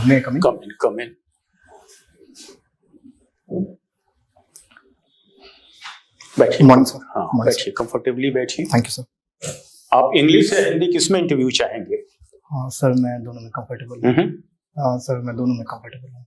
May I come in? Come in. बैठिए. Morning, sir. हाँ, Morning, बैठिए, कंफर्टेबली बैठिए. Thank you, sir. आप इंग्लिश या हिंदी किसमें इंटरव्यू चाहेंगे? सर मैं दोनों में कंफर्टेबल हूँ. सर मैं दोनों में कंफर्टेबल हूँ.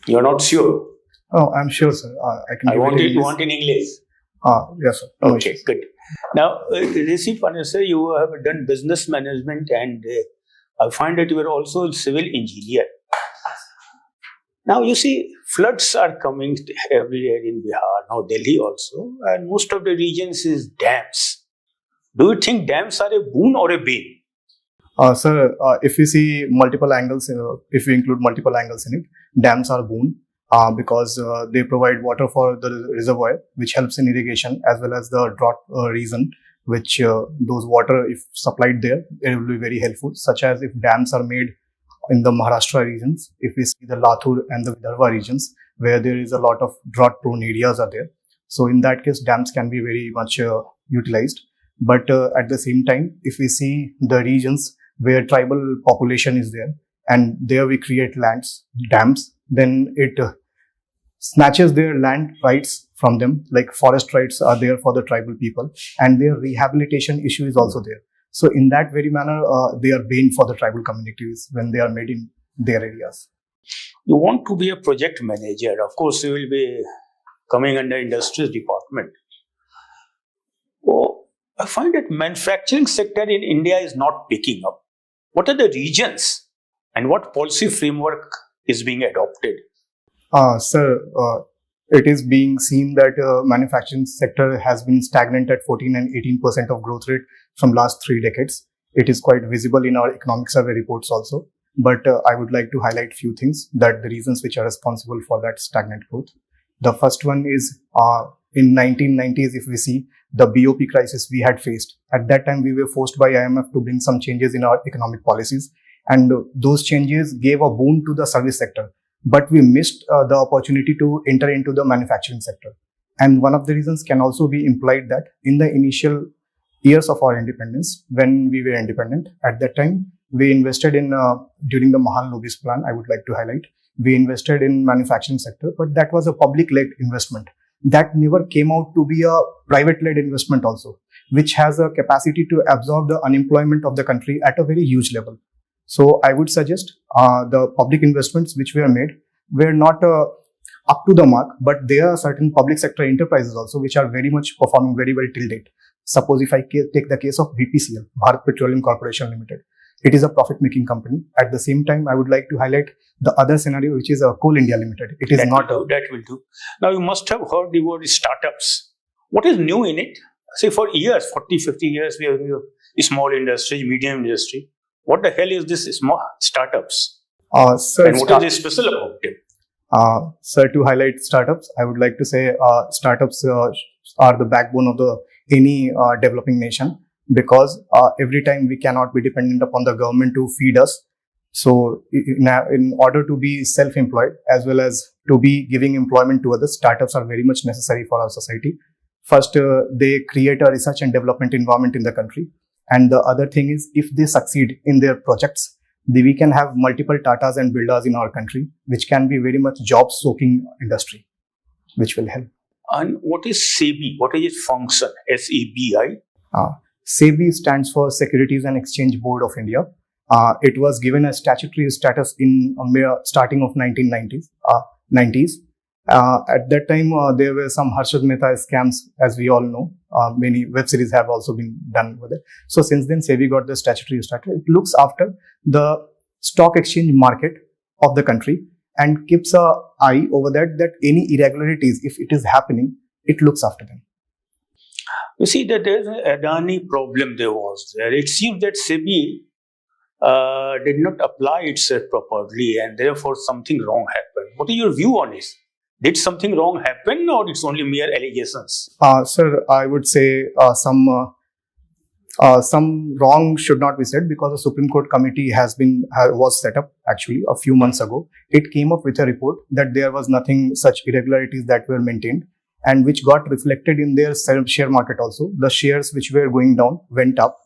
You are not sure? Oh, I'm sure, sir. I can. I want in English. Yes, sir. No Okay, issues. good. Now, Rishi, sir, you have done business management, and I find that you are also a civil engineer. Now, you see, floods are coming everywhere in Bihar, now Delhi also, and most of the regions is dams. Do you think dams are a boon or a bane? Sir, if we see multiple angles, if we include multiple angles in it, dams are boon because they provide water for the reservoir, which helps in irrigation as well as the drought reason, which those water, if supplied there, it will be very helpful, such as if dams are made in the Maharashtra regions, if we see the Latur and the Vidarbha regions, where there is a lot of drought-prone areas are there. So in that case, dams can be very much utilized. But at the same time, if we see the regions where tribal population is there, and there we create dams, then it snatches their land rights from them, like forest rights are there for the tribal people, and their rehabilitation issue is also there. So in that very manner, they are bane for the tribal communities when they are made in their areas. You want to be a project manager. Of course, you will be coming under industries department. Oh, I find that manufacturing sector in India is not picking up. What are the reasons and what policy framework is being adopted? Sir, it is being seen that manufacturing sector has been stagnant at 14 and 18% of growth rate from last 3 decades. It is quite visible in our economic survey reports also. But I would like to highlight few things that the reasons which are responsible for that stagnant growth. The first one is in 1990s, if we see the BOP crisis we had faced. At that time, we were forced by IMF to bring some changes in our economic policies. And those changes gave a boon to the service sector. But we missed the opportunity to enter into the manufacturing sector. And one of the reasons can also be implied that in the initial years of our independence, when we were independent, at that time, we invested in, during the Mahal Nobis plan, I would like to highlight, we invested in manufacturing sector, but that was a public-led investment. That never came out to be a private-led investment also, which has a capacity to absorb the unemployment of the country at a very huge level. So I would suggest the public investments which were made were not up to the mark, but there are certain public sector enterprises also which are very much performing very well till date. Suppose if I take the case of BPCL, Bharat Petroleum Corporation Limited, it is a profit-making company. At the same time, I would like to highlight the other scenario, which is Coal India Limited. It is not that will do. Now you must have heard the word startups. What is new in it? Say for years, 40, 50 years, we have small industry, medium industry. What the hell is this small startups? Sir, and what is special about it? Sir, to highlight startups, I would like to say startups are the backbone of any developing nation, because every time we cannot be dependent upon the government to feed us. So in order to be self-employed as well as to be giving employment to others, startups are very much necessary for our society. First, they create a research and development environment in the country. And the other thing is, if they succeed in their projects, we can have multiple Tatas and Birlas in our country, which can be very much job-soaking industry, which will help. And what is SEBI? What is its function? SEBI? SEBI stands for Securities and Exchange Board of India. It was given a statutory status in starting of 1990s. At that time, there were some Harshad Mehta scams, as we all know. Many web series have also been done with it. So since then, SEBI got the statutory status. It looks after the stock exchange market of the country and keeps an eye over that any irregularities, if it is happening, it looks after them. You see that there is an Adani problem there. It seems that SEBI did not apply itself properly and therefore something wrong happened. What is your view on this? Did something wrong happen or it's only mere allegations? Sir, I would say some wrong should not be said, because a Supreme Court committee was set up actually a few months ago. It came up with a report that there was nothing such irregularities that were maintained, and which got reflected in their share market also. The shares which were going down went up.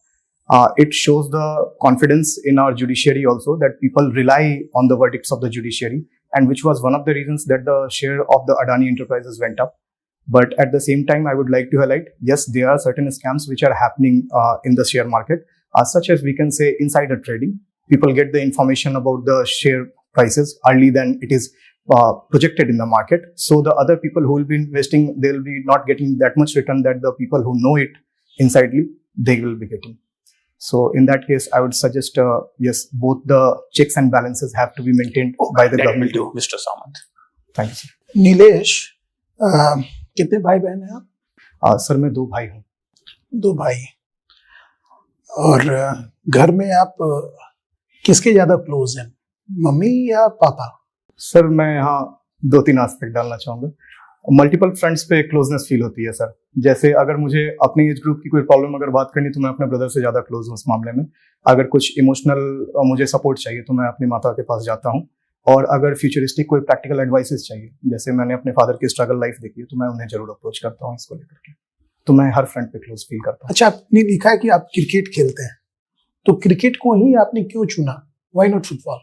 It shows the confidence in our judiciary also, that people rely on the verdicts of the judiciary, and which was one of the reasons that the share of the Adani enterprises went up. But at the same time, I would like to highlight, yes, there are certain scams which are happening in the share market, such as we can say insider trading. People get the information about the share prices early than it is projected in the market. So the other people who will be investing, they will be not getting that much return that the people who know it insidely, they will be getting. So in that case, I would suggest, yes, both the checks and balances have to be maintained by the government. Do, Mr. Samant. Thank you, sir. Nilesh, कितने भाई बहन हैं आप? Sir मैं 2 भाई हूँ. 2 भाई. और घर में आप किसके ज्यादा क्लोज हैं, मम्मी या पापा? सर मैं यहाँ 2-3 एस्पेक्ट डालना चाहूंगा. मल्टीपल फ्रंट्स पे क्लोजनेस फील होती है सर. जैसे अगर मुझे अपने एज ग्रुप की कोई प्रॉब्लम अगर बात करनी, तो मैं अपने ब्रदर से ज्यादा क्लोज हूँ उस मामले में. अगर कुछ इमोशनल मुझे सपोर्ट चाहिए, तो मैं अपनी माता के पास जाता हूँ. और अगर फ्यूचरिस्टिक कोई प्रैक्टिकल एडवाइसेस चाहिए, जैसे मैंने अपने फादर की स्ट्रगल लाइफ देखी है, तो मैं उन्हें जरूर अप्रोच करता हूँ इसको लेकर के. तो मैं हर फ्रंट पे क्लोज फील करता हूँ. अच्छा, आपने लिखा है कि आप क्रिकेट खेलते हैं, तो क्रिकेट को ही आपने क्यों चुना? Why not football?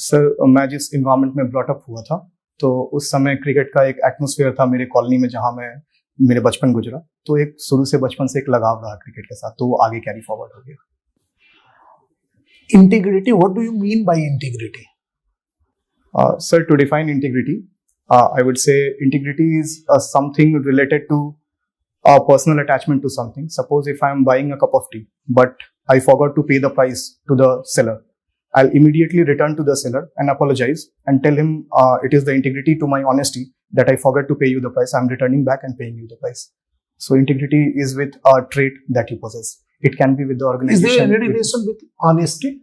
सर मैं जिस इन्वायरमेंट में ब्रॉट अप हुआ था, तो उस समय क्रिकेट का एक एटमोसफियर था मेरे कॉलोनी में, जहां मैं मेरे बचपन गुजरा. तो एक शुरू से बचपन से एक लगाव रहा क्रिकेट के साथ, तो वो आगे कैरी फॉरवर्ड हो गया. Integrity, what do you mean by integrity? Sir, to define integrity, I would say integrity is something related to a personal attachment to something. Suppose if I am buying a cup of tea, but I forgot to pay the price to the seller, I'll immediately return to the seller and apologize and tell him it is the integrity to my honesty that I forgot to pay you the price. I'm returning back and paying you the price. So integrity is with a trait that you possess. It can be with the organization. Is there any relation with honesty?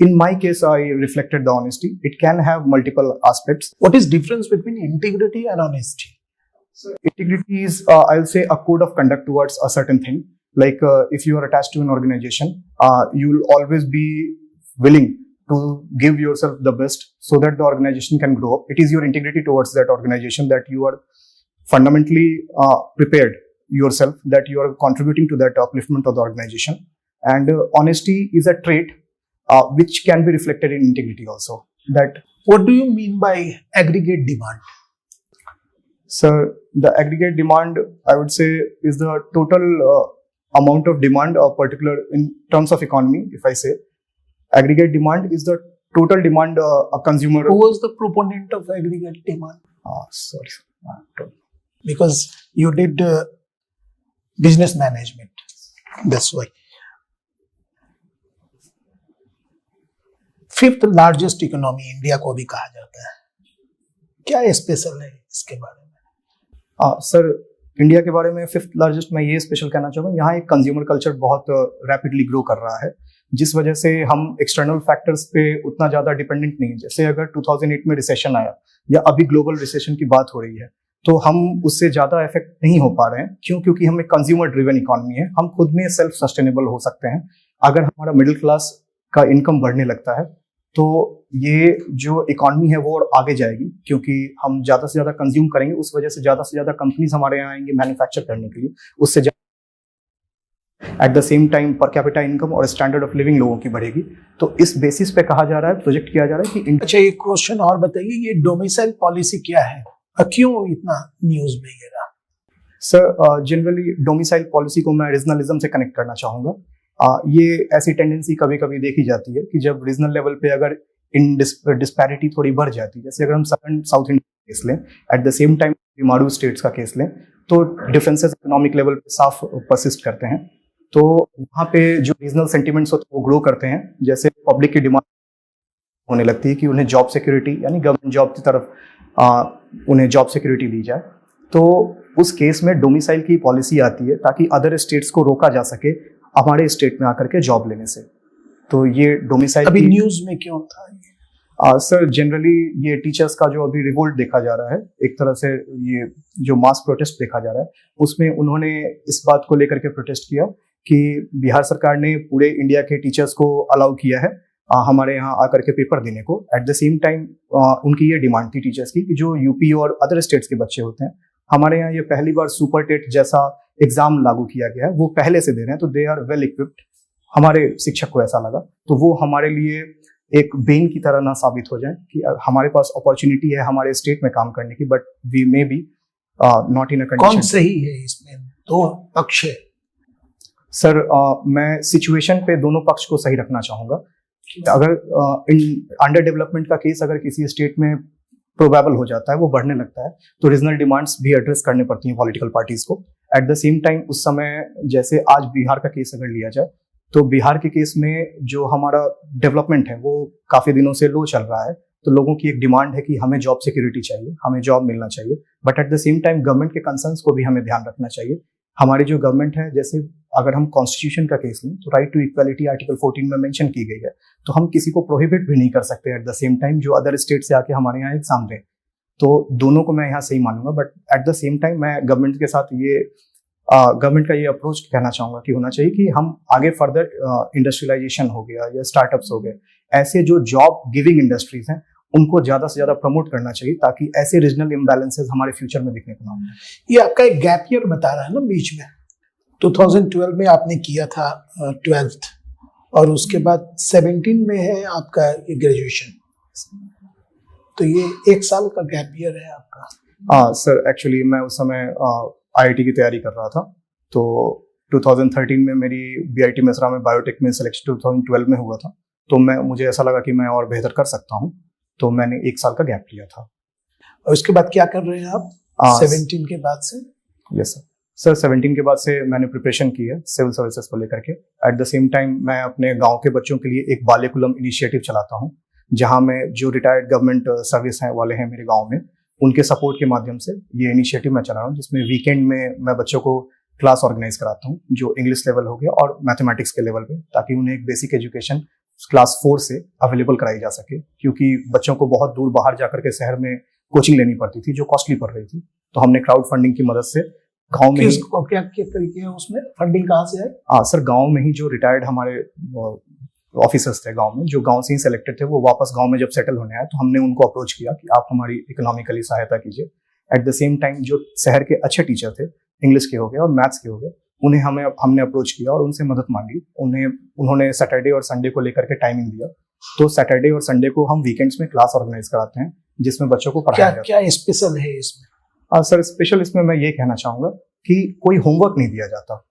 In my case, I reflected the honesty. It can have multiple aspects. What is difference between integrity and honesty? So integrity is, I'll say, a code of conduct towards a certain thing. Like if you are attached to an organization, you will always be willing to give yourself the best so that the organization can grow up. It is your integrity towards that organization that you are fundamentally prepared yourself, that you are contributing to that upliftment of the organization. And honesty is a trait which can be reflected in integrity also. That. What do you mean by aggregate demand? Sir, the aggregate demand, I would say, is the total amount of demand of particular, in terms of economy. If I say aggregate demand is the total demand a consumer. Who was the proponent of aggregate demand? Sorry, because you did business management. That's why. 5th largest economy India को भी कहा जाता है. क्या special है इसके बारे में? सर, इंडिया के बारे में 5th लार्जेस्ट मैं ये स्पेशल कहना चाहूँगा, यहाँ एक कंज्यूमर कल्चर बहुत रैपिडली ग्रो कर रहा है, जिस वजह से हम एक्सटर्नल फैक्टर्स पे उतना ज्यादा डिपेंडेंट नहीं है. जैसे अगर 2008 में रिसेशन आया या अभी ग्लोबल रिसेशन की बात हो रही है, तो हम उससे ज्यादा इफेक्ट नहीं हो पा रहे हैं. क्यों? क्योंकि हम एक कंज्यूमर ड्रिवन इकोनॉमी है. हम खुद में सेल्फ सस्टेनेबल हो सकते हैं. अगर हमारा मिडिल क्लास का इनकम बढ़ने लगता है, तो ये जो इकोनॉमी है वो और आगे जाएगी, क्योंकि हम ज्यादा से ज्यादा कंज्यूम करेंगे. उस वजह से ज्यादा कंपनीज हमारे यहाँ आएंगे मैन्युफैक्चर करने के लिए. उससे at the same time per capita income और स्टैंडर्ड ऑफ लिविंग लोगों की बढ़ेगी. तो इस बेसिस पे कहा जा रहा है, प्रोजेक्ट किया जा रहा है कि. अच्छा, एक क्वेश्चन और बताइए, ये डोमिसाइल पॉलिसी क्या है, क्यों इतना न्यूज में ये रहा? सर, जनरली डोमिसाइल पॉलिसी को मैं रीजनलिज्म से कनेक्ट करना चाहूंगा. ये ऐसी टेंडेंसी कभी कभी देखी जाती है कि जब रीजनल लेवल पे अगर इन डिस्पैरिटी थोड़ी बढ़ जाती है, जैसे अगर हम साउथ इंडिया केस लें, at the same time Tamil Nadu states का केस लें, तो डिफरेंसेस इकोनॉमिक लेवल पे साफ परसिस्ट करते हैं. तो वहाँ पे जो रीजनल सेंटिमेंट्स होते हैं वो ग्रो करते हैं. जैसे पब्लिक की डिमांड होने लगती है कि उन्हें जॉब सिक्योरिटी, यानी गवर्नमेंट जॉब की तरफ उन्हें जॉब सिक्योरिटी दी जाए. तो उस केस में डोमिसाइल की पॉलिसी आती है ताकि अदर स्टेट्स को रोका जा सके हमारे स्टेट में आकर के जॉब लेने से. तो ये डोमिसाइल अभी न्यूज में क्यों था? सर, जनरली ये टीचर्स का जो अभी रिवोल्ट देखा जा रहा है, एक तरह से ये जो मास प्रोटेस्ट देखा जा रहा है, उसमें उन्होंने इस बात को लेकर के प्रोटेस्ट किया कि बिहार सरकार ने पूरे इंडिया के टीचर्स को अलाउ किया है हमारे यहाँ आकर के पेपर देने को. एट द सेम टाइम उनकी ये डिमांड थी टीचर्स की कि जो यूपी और अदर स्टेट्स के बच्चे होते हैं हमारे यहाँ ये पहली बार सुपर टेट जैसा एग्जाम लागू किया गया है, वो पहले से दे रहे हैं, तो दे आर वेल इक्विप्ड। हमारे शिक्षक को ऐसा लगा, तो वो हमारे लिए एक बेन की तरह ना साबित हो जाए कि हमारे पास अपॉर्चुनिटी है हमारे स्टेट में काम करने की, but we may be not in a condition. कौन सही है इसमें, दो पक्ष है? सर मैं सिचुएशन पे दोनों पक्ष को सही रखना चाहूंगा। अगर इन अंडर डेवलपमेंट का केस अगर किसी स्टेट में प्रोबेबल हो जाता है, वो बढ़ने लगता है, तो रीजनल डिमांड्स भी एड्रेस करने पड़ती हैं पॉलिटिकल पार्टीज को। एट द सेम टाइम उस समय जैसे आज बिहार का केस अगर लिया जाए, तो बिहार के केस में जो हमारा डेवलपमेंट है वो काफी दिनों से लो चल रहा है, तो लोगों की एक डिमांड है कि हमें जॉब सिक्योरिटी चाहिए, हमें जॉब मिलना चाहिए, but at the same time government के कंसर्न्स को भी हमें ध्यान रखना चाहिए। हमारी जो गवर्नमेंट है, जैसे अगर हम कॉन्स्टिट्यूशन का केस लें तो राइट टू इक्वालिटी आर्टिकल 14 में मेंशन की गई है, तो हम किसी को प्रोहिबिट भी नहीं कर सकते एट द सेम टाइम जो अदर स्टेट से आके हमारे यहाँ एग्जाम दें। तो दोनों को मैं यहाँ सही मानूंगा, but at the same time मैं गवर्नमेंट के साथ ये गवर्नमेंट का ये अप्रोच कहना चाहूंगा कि होना चाहिए कि हम आगे फर्दर इंडस्ट्रियलाइजेशन हो गया या स्टार्टअप्स हो गए, ऐसे जो जॉब गिविंग इंडस्ट्रीज हैं उनको ज्यादा से ज्यादा प्रमोट करना चाहिए, ताकि ऐसे रीजनल इम्बैलेंसेस हमारे फ्यूचर में दिखने को ना मिले। ये आपका एक गैप ईयर बता रहा है ना बीच में, 2012 में आपने किया था 12th, और उसके बाद 17 में है आपका ग्रेजुएशन, तो ये 1 साल का गैप ईयर है आपका। सर एक्चुअली मैं उस समय आईआईटी की तैयारी कर रहा था, तो 2013 में मेरी बीआईटी मेसरा में बायोटेक में सिलेक्शन 2012 में हुआ था, तो मुझे ऐसा लगा कि मैं और बेहतर कर सकता हूँ, तो मैंने 1 साल का गैप लिया था। और उसके बाद क्या कर रहे हैं आप 17 के बाद से? यस सर 17 के बाद से मैंने प्रिपरेशन की है सिविल सर्विसेज को लेकर के। एट द सेम टाइम मैं अपने गांव के बच्चों के लिए एक बाल्यकुलम इनिशिएटिव चलाता हूँ, जहां मैं जो रिटायर्ड गवर्नमेंट सर्विस हैं वाले हैं मेरे गांव में, उनके सपोर्ट के माध्यम से ये इनिशिएटिव मैं चला रहा हूँ, जिसमें वीकेंड में मैं बच्चों को क्लास ऑर्गेनाइज कराता हूँ, जो इंग्लिश लेवल हो गया और मैथमेटिक्स के लेवल पे, ताकि उन्हें एक बेसिक एजुकेशन क्लास 4 से अवेलेबल कराई जा सके, क्योंकि बच्चों को बहुत दूर बाहर जाकर के शहर में कोचिंग लेनी पड़ती थी जो कॉस्टली पड़ रही थी। तो हमने क्राउड फंडिंग की मदद से गांव में क्या तरीके है, उसमें फंडिंग कहाँ से है? सर गांव में ही जो रिटायर्ड हमारे ऑफिसर्स थे गांव में, जो गांव से ही सिलेक्टेड थे, वो वापस गांव में जब सेटल होने आए, तो हमने उनको अप्रोच किया कि आप हमारी इकोनॉमिकली सहायता कीजिए। एट द सेम टाइम जो शहर के अच्छे टीचर थे, इंग्लिश के हो गए और मैथ्स के हो गए, उन्हें हमने अप्रोच किया और उनसे मदद मांगी। उन्होंने सैटरडे और संडे को लेकर के टाइमिंग दिया, तो सैटरडे और संडे को हम वीकेंड्स में क्लास ऑर्गेनाइज कराते हैं, जिसमें बच्चों को पढ़ाया जाता है। क्या स्पेशल है इसमें? सर स्पेशल इसमें मैं ये कहना चाहूंगा कि कोई होमवर्क नहीं दिया जाता।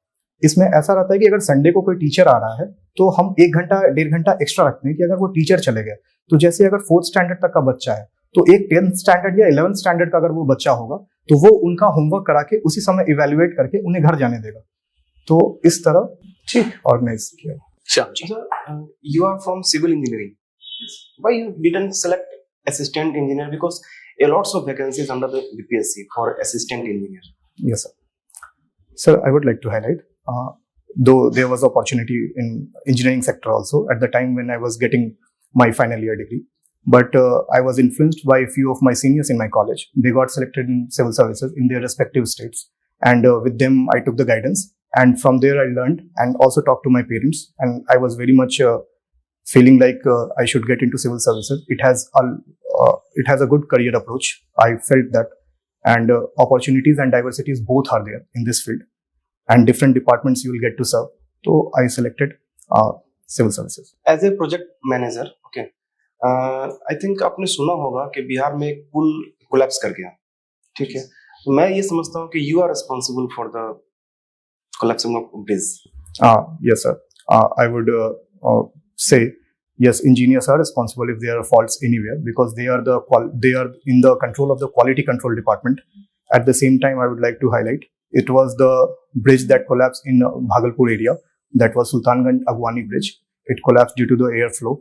इसमें ऐसा रहता है कि अगर संडे को कोई टीचर आ रहा है, तो हम 1 घंटा 1.5 घंटा एक्स्ट्रा रखते हैं कि अगर वो टीचर चले गए, तो जैसे अगर 4th स्टैंडर्ड तक का बच्चा है, तो एक 10th स्टैंडर्ड या 11th स्टैंडर्ड का अगर वो बच्चा होगा, तो वो उनका होमवर्क करा के उसी समय इवेल्युएट करके उन्हें घर जाने देगा। तो इस तरह ठीक ऑर्गेनाइज किया। Sure. You are from civil engineering. Why you didn't select assistant engineer? Because a lots of vacancies under the BPSC for assistant engineer. Yes, sir. Sir, I would like to highlight, though there was opportunity in engineering sector also at the time when I was getting my final year degree, but I was influenced by a few of my seniors in my college. They got selected in civil services in their respective states, and with them I took the guidance. And from there I learned and also talked to my parents, and I was very much feeling like I should get into civil services. It has a good career approach. I felt that, and opportunities and diversities both are there in this field, and different departments you will get to serve. So I selected civil services. As a project manager, okay, I think आपने सुना होगा कि बिहार में एक पुल collapse कर गया, ठीक है? तो मैं ये समझता हूँ कि you are responsible for the collapsing of bridge. Yes, sir. I would say yes. Engineers are responsible if there are faults anywhere, because they are in the control of the quality control department. At the same time, I would like to highlight it was the bridge that collapsed in Bhagalpur area. That was Sultanganj Agwani Bridge. It collapsed due to the airflow.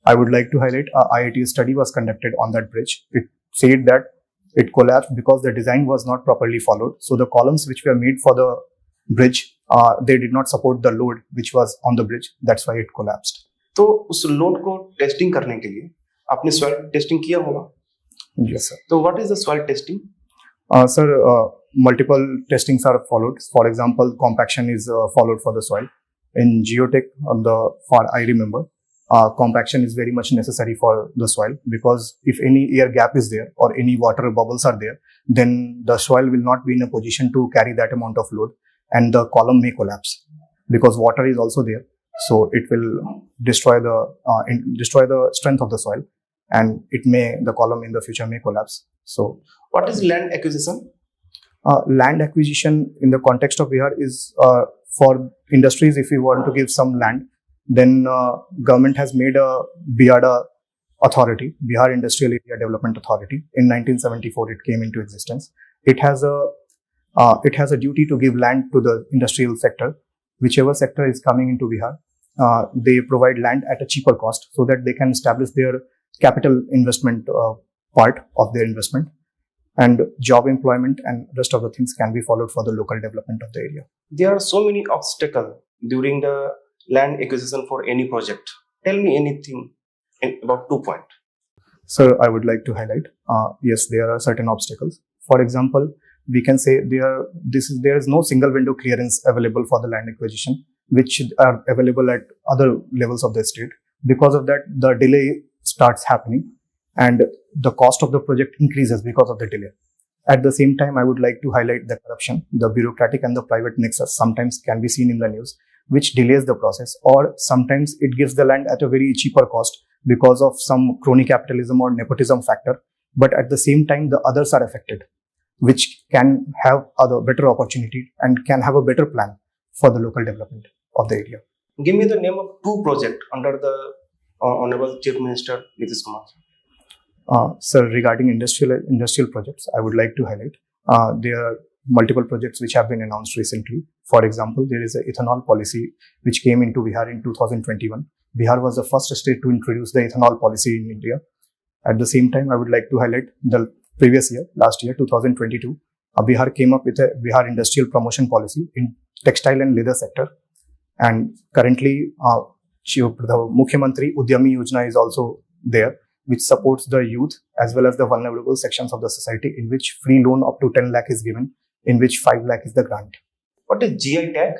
I would like to highlight a IIT study was conducted on that bridge. It said that it collapsed because the design was not properly followed. So the columns which were made for the bridge, they did not support the load which was on the bridge. That's why it collapsed. तो उस load को testing करने के लिए आपने soil testing किया होगा? Yes, sir. तो what is the soil testing? Sir, multiple testings are followed. For example, compaction is followed for the soil. In geotech, far I remember, compaction is very much necessary for the soil, because if any air gap is there or any water bubbles are there, then the soil will not be in a position to carry that amount of load, and the column may collapse because water is also there. So it will destroy the strength of the soil, and the column in the future may collapse. So what is land acquisition? Land acquisition in the context of Bihar is for industries. If you want to give some land, then government has made a BIADA authority, Bihar Industrial Area Development Authority. In 1974, it came into existence. It has a duty to give land to the industrial sector. Whichever sector is coming into Bihar, they provide land at a cheaper cost so that they can establish their capital investment part of their investment, and job employment and rest of the things can be followed for the local development of the area. There are so many obstacles during the land acquisition for any project. Tell me anything about 2 points. Sir, I would like to highlight, yes, there are certain obstacles. For example, we can say there is no single window clearance available for the land acquisition, which are available at other levels of the state. Because of that, the delay starts happening and the cost of the project increases because of the delay. At the same time, I would like to highlight the corruption. The bureaucratic and the private nexus sometimes can be seen in the news, which delays the process, or sometimes it gives the land at a very cheaper cost because of some crony capitalism or nepotism factor. But at the same time, the others are affected, which can have other better opportunity and can have a better plan for the local development of the area. Give me the name of 2 projects under the Honorable Chief Minister Nitish Kumar. Sir, regarding industrial projects, I would like to highlight there are multiple projects which have been announced recently. For example, there is an ethanol policy which came into Bihar in 2021. Bihar was the first state to introduce the ethanol policy in India. At the same time, I would like to highlight the previous year, last year, 2022, Bihar came up with a Bihar industrial promotion policy in textile and leather sector. And currently, the Mukhyamantri Udyami Yojana is also there, which supports the youth as well as the vulnerable sections of the society, in which free loan up to 10 lakh is given, in which 5 lakh is the grant. What is GI tag?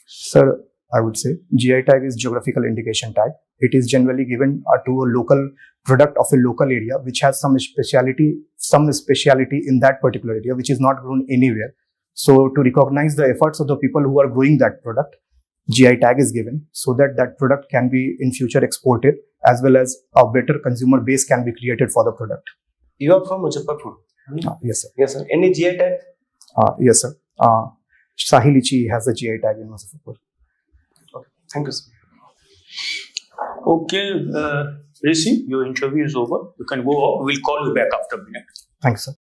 Sir, I would say GI tag is geographical indication tag. It is generally given to a local product of a local area which has some speciality in that particular area, which is not grown anywhere. So to recognize the efforts of the people who are growing that product, GI tag is given so that that product can be in future exported, as well as a better consumer base can be created for the product. You are from Muzaffarpur? Yes, sir. Yes, sir. Any GI tag? Yes, sir. Shahi Lichi has a GI tag in Muzaffarpur. Okay. Thank you, sir. Okay, Rishi, your interview is over. You can go off. We'll call you back after a minute. Thanks, sir.